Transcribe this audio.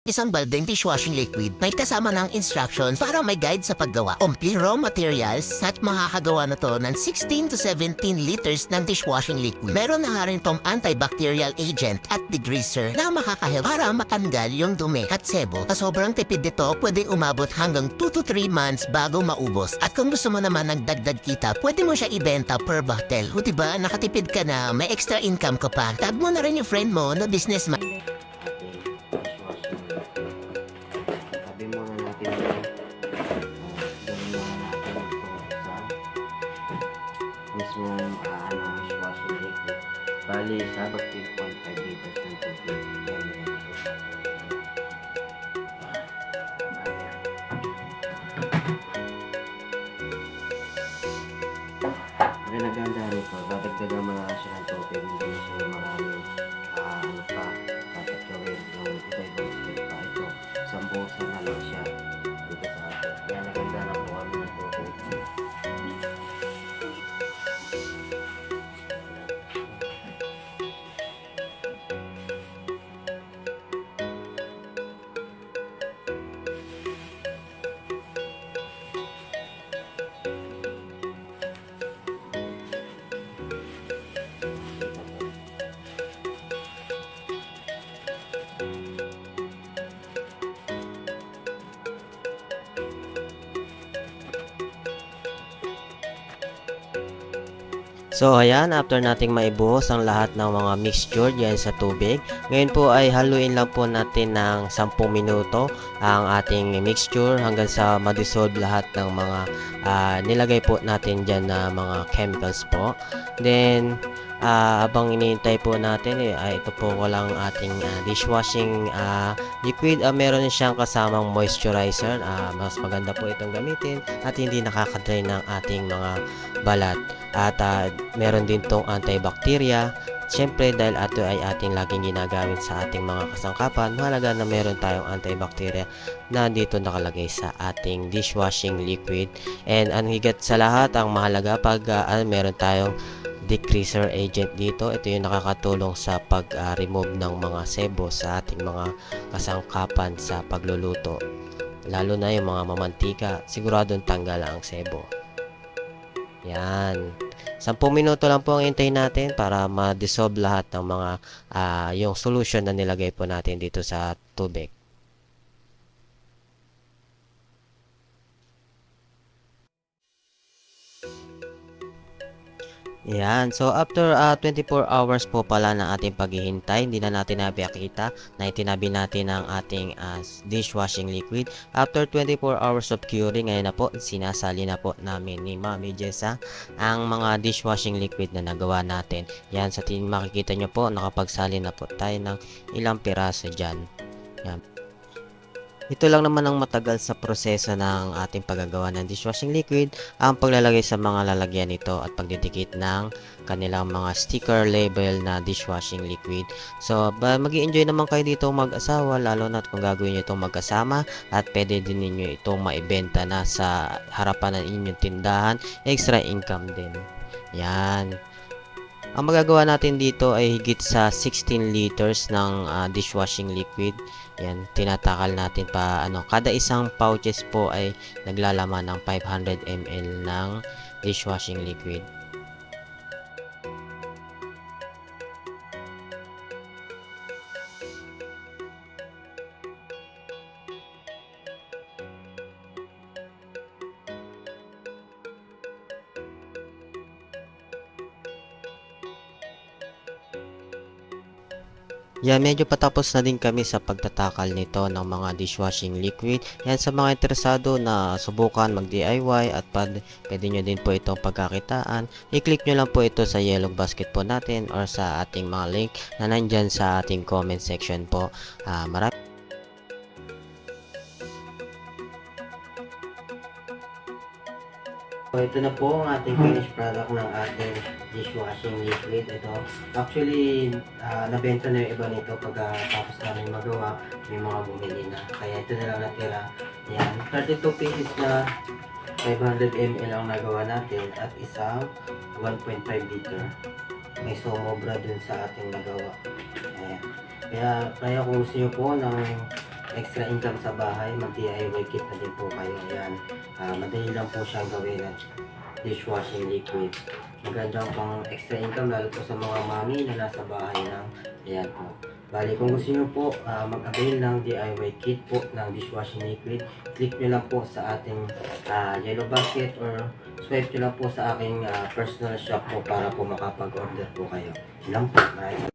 Isang baldeng dishwashing liquid may kasama ng instructions para may guide sa paggawa. Complete raw materials at makakagawa na to ng 16 to 17 liters ng dishwashing liquid. Meron na nga rin tong antibacterial agent at degreaser na makakahelp para matanggal yung dumi at sebo. Sa sobrang tipid nito, pwedeng umabot hanggang 2 to 3 months bago maubos. At kung gusto mo naman ng dagdag kita, pwede mo siya ibenta per bottle. O diba, nakatipid ka na, may extra income ka pa. Tag mo na rin yung friend mo na businessman. Sabi muna natin gawin muna natin ito sa mismong dishwashing liquid. Bali, sa 3.5 liters ng tubig. Ang naganda nito, dadagdagan mo na lang siya ng tubig, hindi siya maraming pa dapat gawin yung iba-ibang step pa. Ito, sambusa na lang siya dito sa atin. Kaya naganda na po kami ng tubig. So ayan, after nating maibuhos ang lahat ng mga mixture diyan sa tubig, ngayon po ay haluin lang po natin ng 10 minuto ang ating mixture hanggang sa ma-dissolve lahat ng mga nilagay po natin diyan na mga chemicals po. Then abang iniintay po natin ito po walang ating dishwashing liquid. Meron siyang kasamang moisturizer. Mas maganda po itong gamitin at hindi nakaka-dry ng ating mga balat. At meron din tong antibacteria. Siyempre dahil ito ay ating laging ginagamit sa ating mga kasangkapan, mahalaga na meron tayong antibacteria na dito nakalagay sa ating dishwashing liquid. And ang higit sa lahat, ang mahalaga pag meron tayong degreaser agent dito, ito yung nakakatulong sa pag-remove ng mga sebo sa ating mga kasangkapan sa pagluluto. Lalo na yung mga mamantika, siguradong tanggal ang sebo. Yan. 10 minuto lang po ang hintayin natin para ma-dissolve lahat ng mga yung solution na nilagay po natin dito sa tubig. Yan. So, after 24 hours po pala ng ating paghihintay, hindi na natin napakita na itinabi natin ang ating dishwashing liquid. After 24 hours of curing, ngayon na po, sinasali na po namin ni Mami Jessa ang mga dishwashing liquid na nagawa natin. Yan, sa makikita nyo po, nakapagsali na po tayo ng ilang piraso dyan. Yan. Ito lang naman ang matagal sa proseso ng ating paggagawa ng dishwashing liquid, ang paglalagay sa mga lalagyan nito at pagdidikit ng kanilang mga sticker label na dishwashing liquid. So, mag-i-enjoy naman kayo dito mag-asawa, lalo na kung gagawin nyo itong magkasama at pwede din ninyo itong maibenta na sa harapan ng inyong tindahan, extra income din. Yan. Ang magagawa natin dito ay higit sa 16 liters ng dishwashing liquid. Yan, tinatakal natin pa kada isang pouches po ay naglalaman ng 500 ml ng dishwashing liquid. Yan, medyo patapos na din kami sa pagtatakal nito ng mga dishwashing liquid. Yan, sa mga interesado na subukan mag-DIY at pwede nyo din po itong pagkakitaan, i-click nyo lang po ito sa yellow basket po natin or sa ating mga link na nandyan sa ating comment section po. Maraming So, ito na po ang ating finished product ng ating dishwashing liquid. Ito, actually, nabenta na yung iba nito pagkatapos namin magawa, may mga bumili na. Kaya ito na lang natira. Yan, 32 pieces na 500 ml ang nagawa natin at isang 1.5 liter. May sumobra dun sa ating nagawa. Ayan. Kaya kung gusto nyo po ng extra income sa bahay, mag-DIY kit na din po kayo. Ayan, madali lang po siyang gawin at dishwashing liquid. Magandang pang extra income lalo po sa mga mami na nasa bahay lang. Ayan po. Bali, kung gusto nyo po mag-avail ng DIY kit po ng dishwashing liquid, click nyo lang po sa ating yellow basket or swipe nyo lang po sa aking personal shop po para po makapag-order po kayo. Yun lang po. Maraming